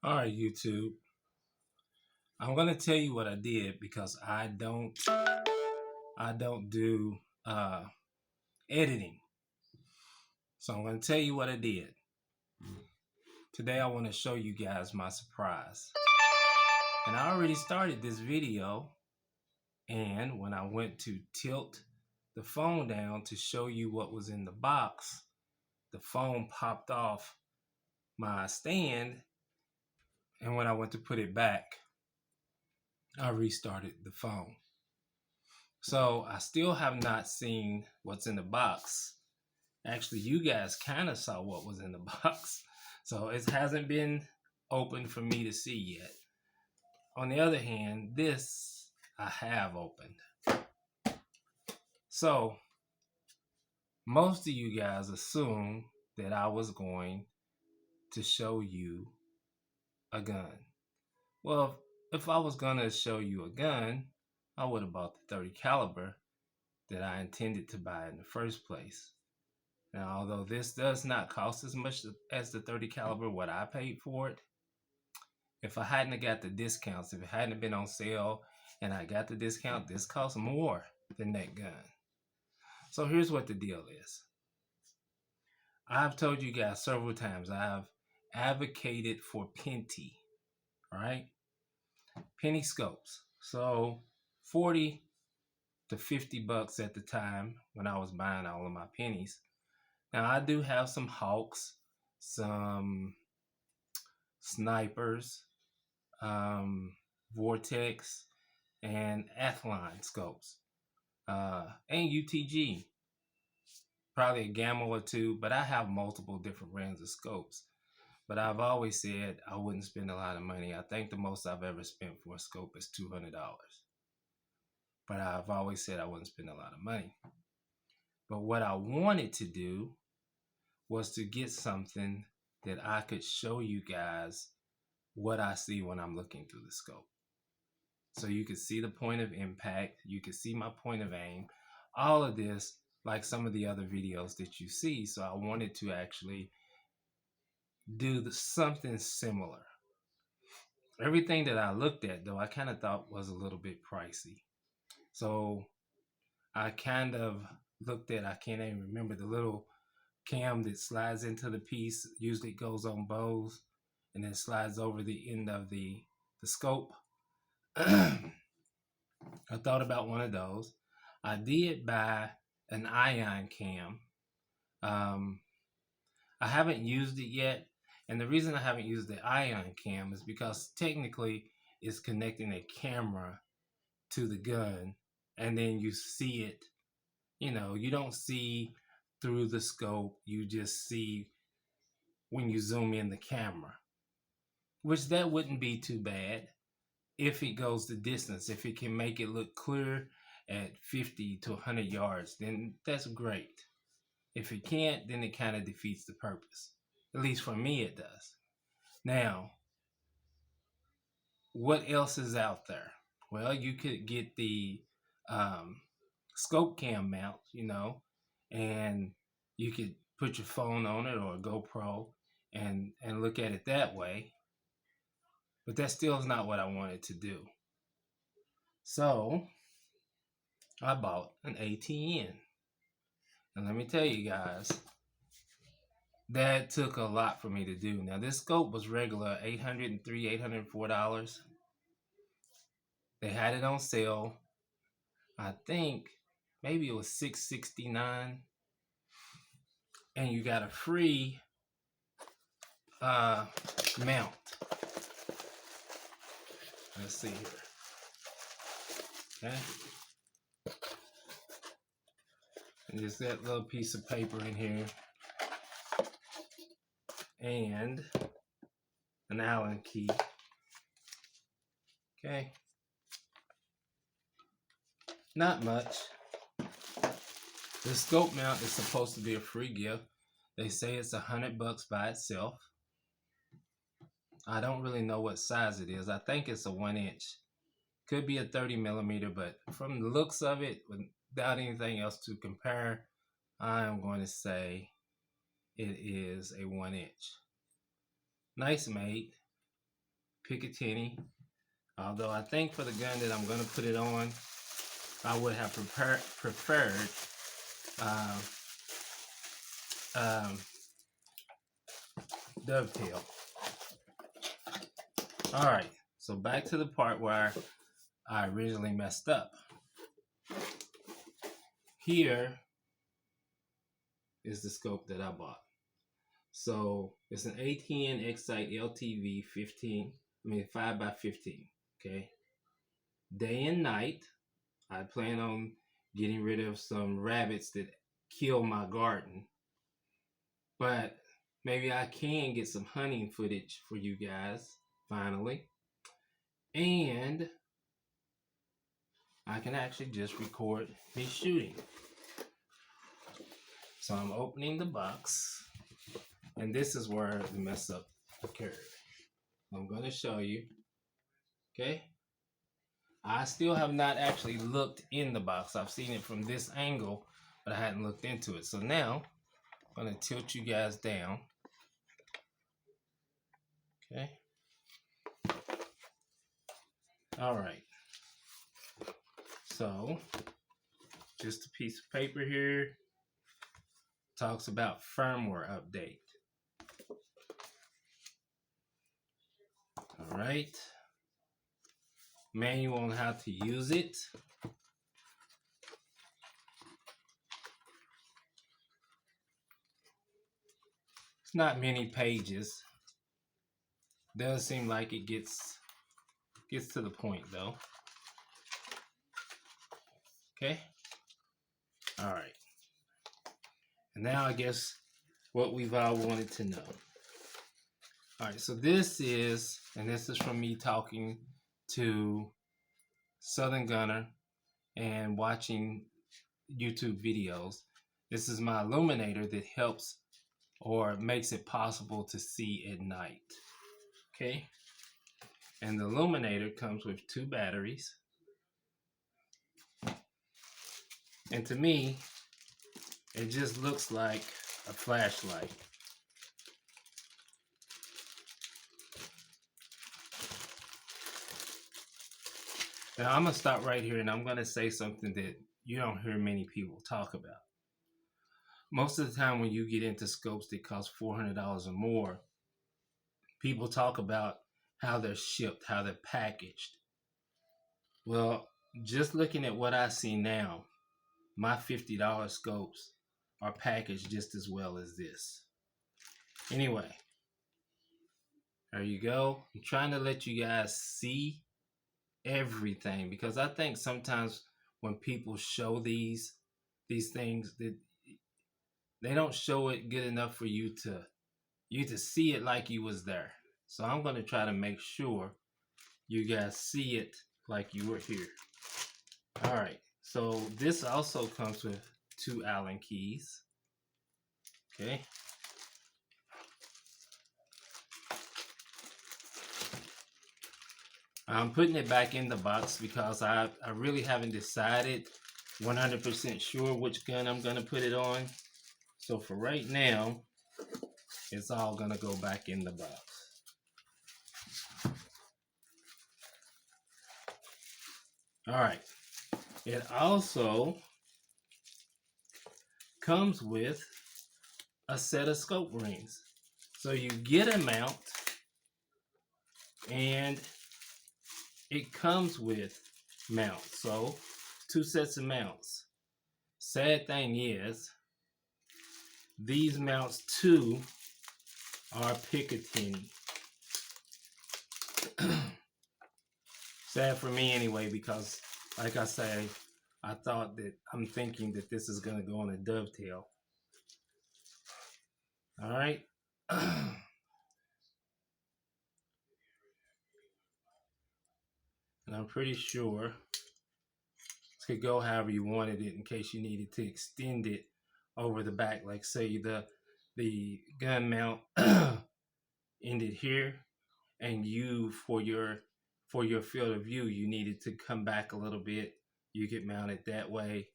All right, YouTube. I'm gonna tell you what I did because I don't do uh, editing. So I'm gonna tell you what I did. Today I want to show you guys my surprise. And I already started this video, and when I went to tilt the phone down to show you what was in the box, the phone popped off my stand, and when I went to put it back, I restarted the phone. So I still have not seen what's in the box. Actually, you guys kind of saw what was in the box. So it hasn't been open for me to see yet. On the other hand, this I have opened. So most of you guys assume that I was going to show you a gun. Well, if I was going to show you a gun, I would have bought the 30 caliber that I intended to buy in the first place. Now, although this does not cost as much as the 30 caliber what I paid for it, if I hadn't have got the discounts, if it hadn't been on sale and I got the discount, this costs more than that gun. So here's what the deal is. I've told you guys several times I've advocated for Penty, right? Penny scopes. So 40 to 50 bucks at the time when I was buying all of my pennies. Now I do have some Hawks, some snipers, Vortex, and Atheline scopes, and UTG. Probably a Gamma or two, but I have multiple different brands of scopes. But I've always said I wouldn't spend a lot of money. I think the most I've ever spent for a scope is $200. But I've always said I wouldn't spend a lot of money. But what I wanted to do was to get something that I could show you guys what I see when I'm looking through the scope. So you could see the point of impact, you could see my point of aim, all of this like some of the other videos that you see. So I wanted to actually do something similar. Everything that I looked at, though, I kind of thought was a little bit pricey. So I kind of looked at, I can't even remember, the little cam that slides into the piece. Usually it goes on bows and then slides over the end of the scope. I thought about one of those. I did buy an ion cam. I haven't used it yet. And the reason I haven't used the ion cam is because technically it's connecting a camera to the gun and then you see it. You don't see through the scope. You just see when you zoom in the camera, which that wouldn't be too bad if it goes the distance. If it can make it look clear at 50 to 100 yards, then that's great. If it can't, then it kind of defeats the purpose. At least for me, it does. Now, what else is out there? Well, you could get the scope cam mount, and you could put your phone on it or a GoPro and look at it that way. But that still is not what I wanted to do. So I bought an ATN. And let me tell you guys, that took a lot for me to do. Now, this scope was regular $803, $804. They had it on sale. I think maybe it was $669. And you got a free mount. Let's see here. Okay. And just that little piece of paper in here. And an Allen key. Okay. Not much. The scope mount is supposed to be a free gift. They say it's $100 by itself. I don't really know what size it is. I think it's a 1-inch. Could be a 30 millimeter, but from the looks of it, without anything else to compare, I'm going to say it is a 1-inch. Nice made. Picatinny. Although I think for the gun that I'm going to put it on, I would have preferred dovetail. All right, so back to the part where I originally messed up. Here is the scope that I bought. So it's an ATN X-Sight LTV 5x15. Okay. Day and night, I plan on getting rid of some rabbits that kill my garden. But maybe I can get some hunting footage for you guys finally. And I can actually just record me shooting. So I'm opening the box. And this is where the mess up occurred. I'm going to show you. Okay. I still have not actually looked in the box. I've seen it from this angle, but I hadn't looked into it. So now I'm going to tilt you guys down. Okay. All right. So just a piece of paper here. Talks about firmware update. All right. Manual on how to use it. It's not many pages. Does seem like it gets to the point though. Okay. All right. And now I guess what we've all wanted to know. All right, so this is from me talking to Southern Gunner and watching YouTube videos. This is my illuminator that helps or makes it possible to see at night. Okay. And the illuminator comes with 2 batteries. And to me, it just looks like a flashlight. Now I'm going to stop right here and I'm going to say something that you don't hear many people talk about. Most of the time when you get into scopes that cost $400 or more, people talk about how they're shipped, how they're packaged. Well, just looking at what I see now, my $50 scopes are packaged just as well as this. Anyway, there you go. I'm trying to let you guys see everything because I think sometimes when people show these things, that they don't show it good enough for you to see it like you was there. So I'm going to try to make sure you guys see it like you were here. All right. So this also comes with 2 Allen keys. Okay. I'm putting it back in the box because I really haven't decided 100% sure which gun I'm going to put it on. So for right now, it's all going to go back in the box. All right. It also comes with a set of scope rings. So you get a mount and it comes with mounts. So 2 sets of mounts. Sad thing is, these mounts too are Picatinny. Sad for me anyway, because like I say, I'm thinking that this is going to go on a dovetail. All right. And I'm pretty sure it could go however you wanted it in case you needed to extend it over the back. Like say the gun mount ended here, and you for your field of view you needed to come back a little bit. You could mount it that way.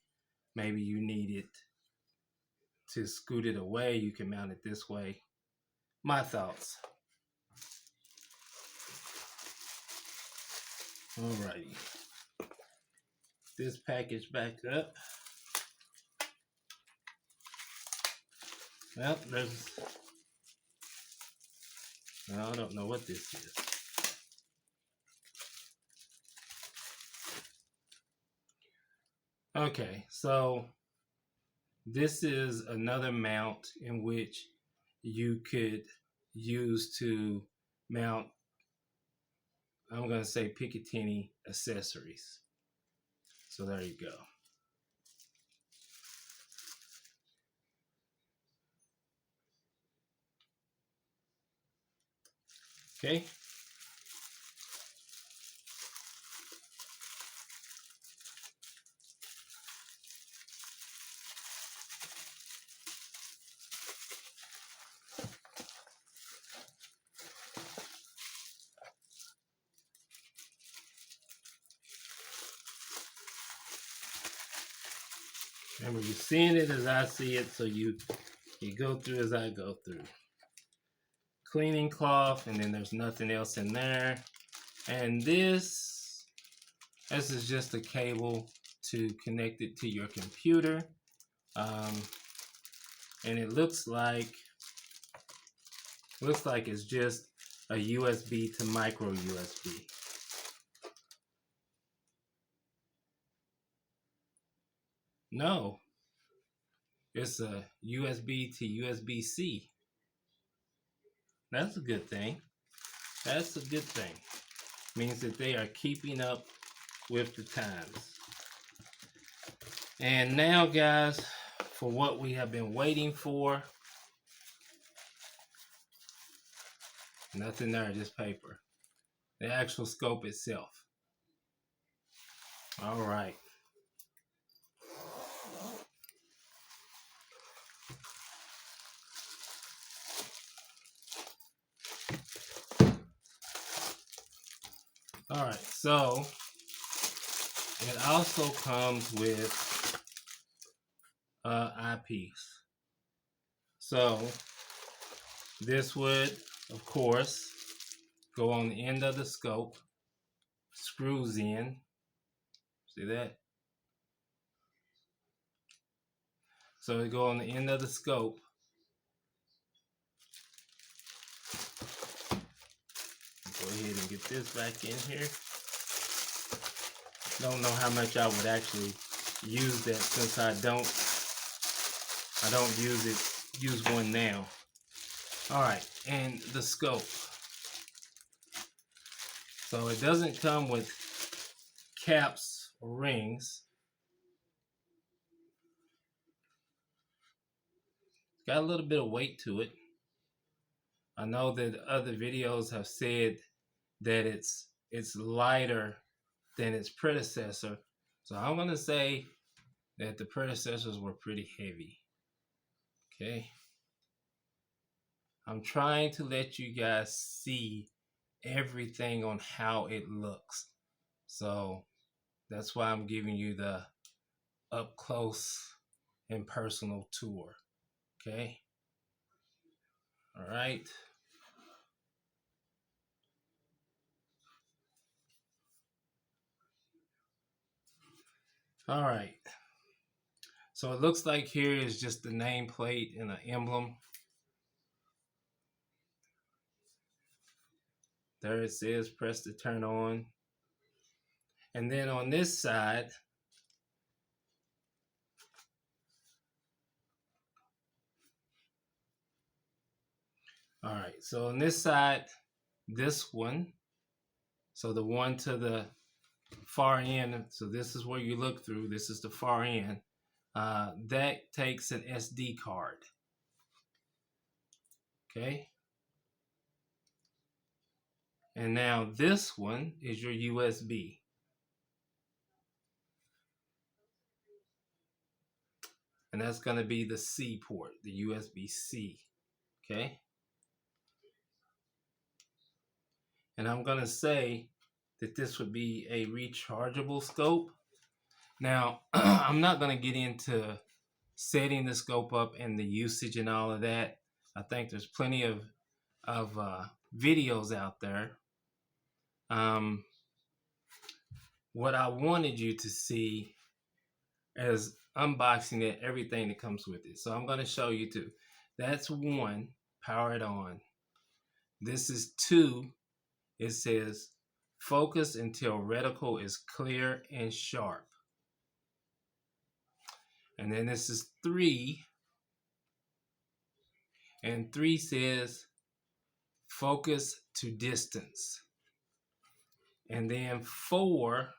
Maybe you need it to scoot it away. You can mount it this way. My thoughts. Alrighty. This package back up. Well, I don't know what this is. Okay, so this is another mount in which you could use to mount, I'm going to say, Picatinny accessories. So there you go. Okay. Remember, you're seeing it as I see it, so you go through as I go through. Cleaning cloth, and then there's nothing else in there. And this is just a cable to connect it to your computer. And it looks like it's just a USB to micro USB. No, it's a USB to USB-C. That's a good thing. That's a good thing. Means that they are keeping up with the times. And now, guys, for what we have been waiting for. Nothing there, just paper. The actual scope itself. All right. All right, so it also comes with eyepiece. So this would, of course, go on the end of the scope, screws in. See that? So it go on the end of the scope. Go ahead and get this back in here. Don't know how much I would actually use that, since I don't use one now. All right, and the scope. So it doesn't come with caps or rings. It's got a little bit of weight to it. I know that other videos have said that it's lighter than its predecessor. So I'm going to say that the predecessors were pretty heavy. Okay. I'm trying to let you guys see everything on how it looks. So that's why I'm giving you the up close and personal tour. Okay. All right. All right. So it looks like here is just the nameplate and an emblem. There it says press to turn on. And then on this side, all right, so on this side, this one, so the one to the far end, so this is where you look through, this is the far end, that takes an SD card. Okay. And now this one is your USB. And that's going to be the C port, the USB-C. Okay. And I'm going to say that this would be a rechargeable scope. Now, I'm not going to get into setting the scope up and the usage and all of that. I think there's plenty of videos out there. what I wanted you to see is unboxing it, everything that comes with it. So I'm going to show you two. That's one, power it on. This is two. It says focus until reticle is clear and sharp. And then this is three. And three says focus to distance. And then four,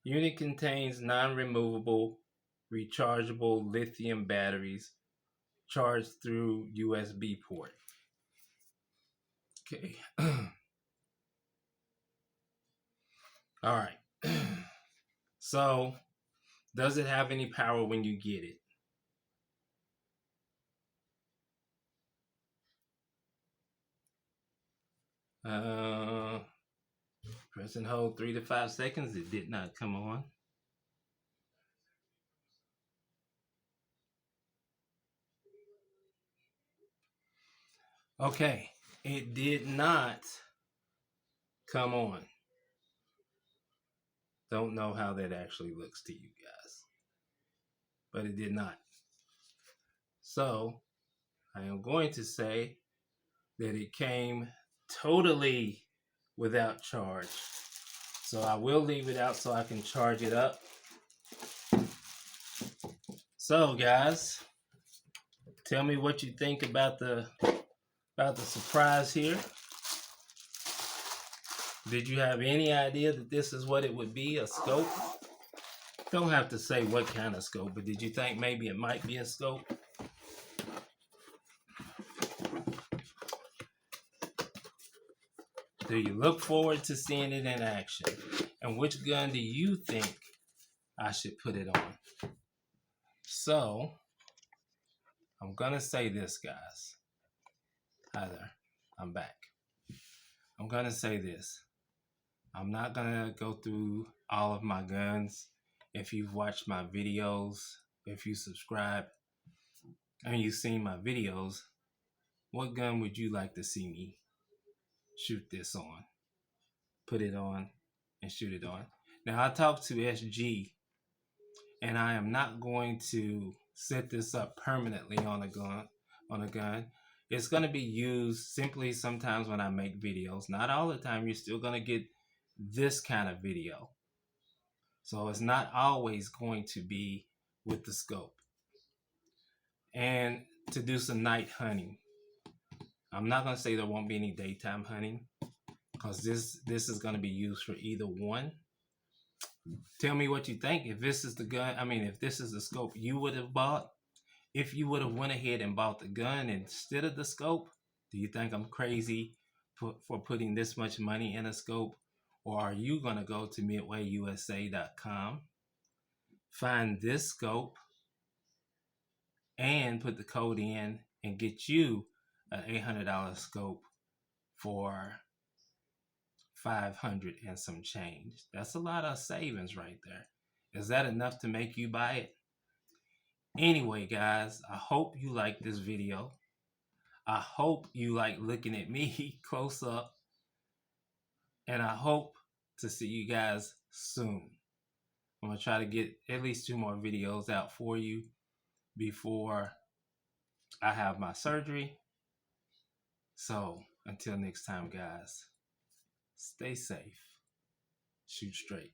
unit contains non-removable, rechargeable lithium batteries charged through USB port. Okay. All right. So, does it have any power when you get it? Press and hold 3 to 5 seconds. It did not come on. Okay, it did not come on. Don't know how that actually looks to you guys, but it did not. So I am going to say that it came totally without charge. So I will leave it out so I can charge it up. So guys, tell me what you think about the surprise here. Did you have any idea that this is what it would be, a scope? Don't have to say what kind of scope, but did you think maybe it might be a scope? Do you look forward to seeing it in action? And which gun do you think I should put it on? So, I'm gonna say this, guys. Hi there, I'm back. I'm gonna say this. I'm not gonna go through all of my guns. If you've watched my videos, if you subscribe, and you've seen my videos, what gun would you like to see me shoot this on? Put it on and shoot it on. Now I talked to SG, and I am not going to set this up permanently on a gun. It's going to be used simply sometimes when I make videos. Not all the time. You're still going to get this kind of video. So it's not always going to be with the scope. And to do some night hunting. I'm not going to say there won't be any daytime hunting, because this is going to be used for either one. Tell me what you think. If this is the gun, if this is the scope you would have bought, if you would have went ahead and bought the gun instead of the scope, do you think I'm crazy for putting this much money in a scope? Or are you going to go to MidwayUSA.com, find this scope, and put the code in and get you an $800 scope for $500 and some change? That's a lot of savings right there. Is that enough to make you buy it? Anyway, guys, I hope you like this video. I hope you like looking at me close up. And I hope to see you guys soon. I'm going to try to get at least 2 more videos out for you before I have my surgery. So until next time, guys, stay safe, shoot straight.